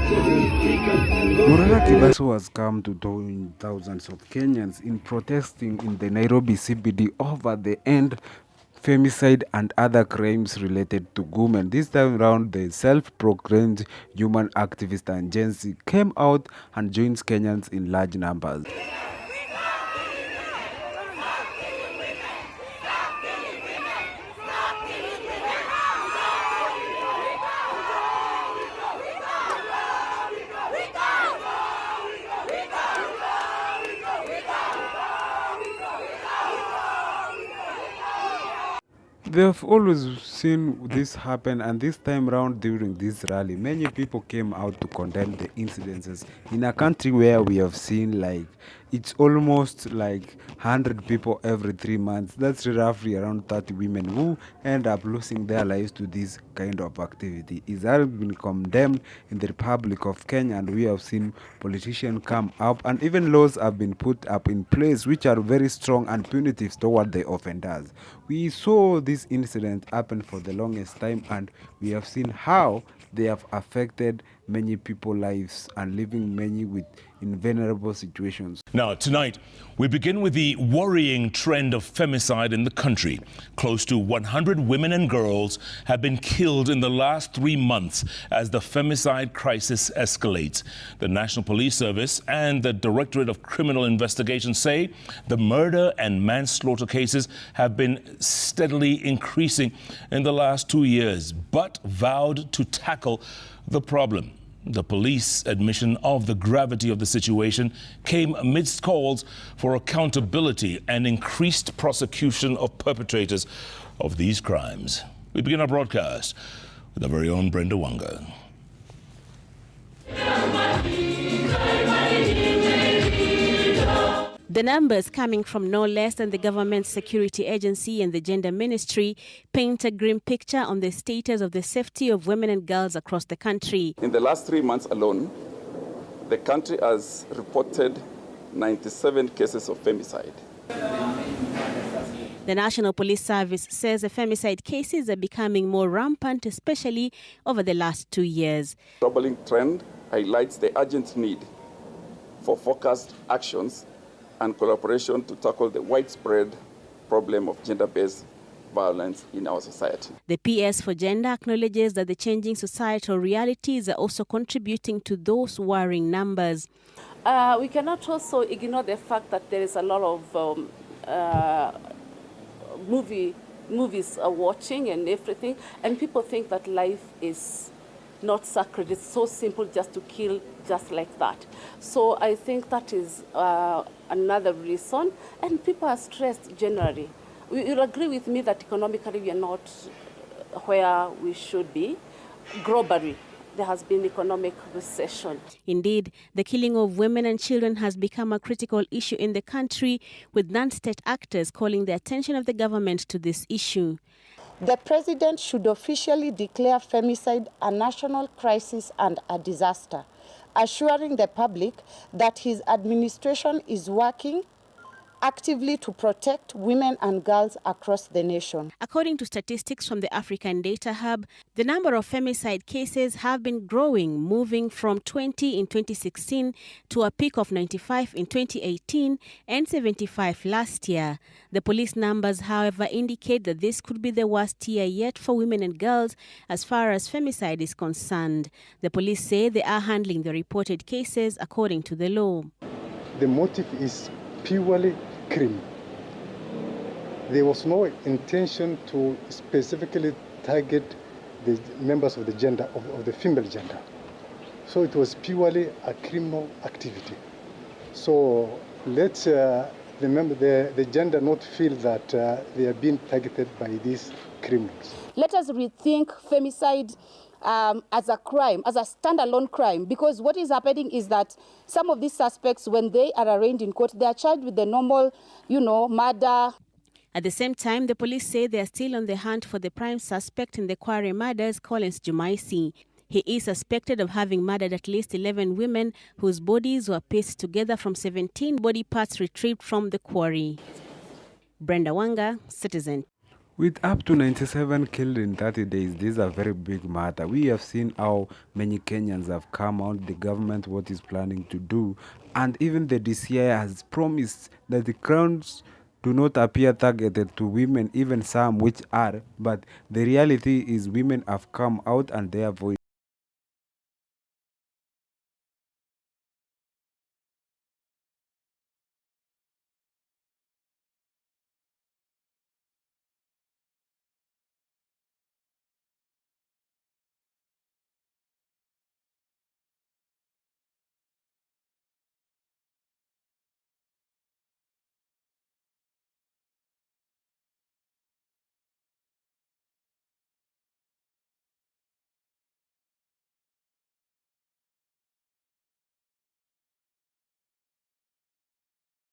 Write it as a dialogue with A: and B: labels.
A: Morara Kebaso has come to join thousands of Kenyans in protesting in the Nairobi CBD over the end femicide and other crimes related to women. This time around, the self-proclaimed human activist and Gen Z came out and joined Kenyans in large numbers. They've always seen this happen, and this time round during this rally, many people came out to condemn the incidences in a country where we have seen it's almost 100 people every 3 months. That's roughly around 30 women who end up losing their lives to this kind of activity. It has been condemned in the Republic of Kenya, and we have seen politicians come up, and even laws have been put up in place which are very strong and punitive toward the offenders. We saw this incident happen for the longest time, and we have seen how they have affected many people's lives and leaving many in vulnerable situations.
B: Now, tonight, we begin with the worrying trend of femicide in the country. Close to 100 women and girls have been killed in the last 3 months as the femicide crisis escalates. The National Police Service and the Directorate of Criminal Investigation say the murder and manslaughter cases have been steadily increasing in the last 2 years, but vowed to tackle the problem. The police admission of the gravity of the situation came amidst calls for accountability and increased prosecution of perpetrators of these crimes. We begin our broadcast with our very own Brenda Wanga.
C: The numbers coming from no less than the Government Security Agency and the Gender Ministry paint a grim picture on the status of the safety of women and girls across the country.
D: In the last 3 months alone, the country has reported 97 cases of femicide.
C: The National Police Service says the femicide cases are becoming more rampant, especially over the last 2 years.
D: The troubling trend highlights the urgent need for focused actions and collaboration to tackle the widespread problem of gender-based violence in our society.
C: The PS for Gender acknowledges that the changing societal realities are also contributing to those worrying numbers.
E: We cannot also ignore the fact that there is a lot of movies watching and everything, and people think that life is not sacred. It's so simple just to kill just like that. So I think that is another reason, and people are stressed generally. You'll agree with me that economically we are not where we should be. Globally, there has been economic recession.
C: Indeed, the killing of women and children has become a critical issue in the country, with non-state actors calling the attention of the government to this issue.
F: The president should officially declare femicide a national crisis and a disaster, assuring the public that his administration is working actively to protect women and girls across the nation.
C: According to statistics from the African Data Hub, the number of femicide cases have been growing, moving from 20 in 2016 to a peak of 95 in 2018 and 75 last year. The police numbers, however, indicate that this could be the worst year yet for women and girls as far as femicide is concerned. The police say they are handling the reported cases according to the law.
G: The motive is purely crime. There was no intention to specifically target the members of the gender, of the female gender. So it was purely a criminal activity. So let's remember the gender not feel that they are being targeted by these criminals.
F: Let us rethink femicide as a crime, as a standalone crime, because what is happening is that some of these suspects, when they are arraigned in court, they are charged with the normal, murder.
C: At the same time, the police say they are still on the hunt for the prime suspect in the Quarry murders, Collins Jumaisi. He is suspected of having murdered at least 11 women whose bodies were pieced together from 17 body parts retrieved from the quarry. Brenda Wanga, Citizen.
A: With up to 97 killed in 30 days, this is a very big matter. We have seen how many Kenyans have come out, the government, what is planning to do, and even the DCI has promised that the crowns do not appear targeted to women, even some which are, but the reality is women have come out and their voice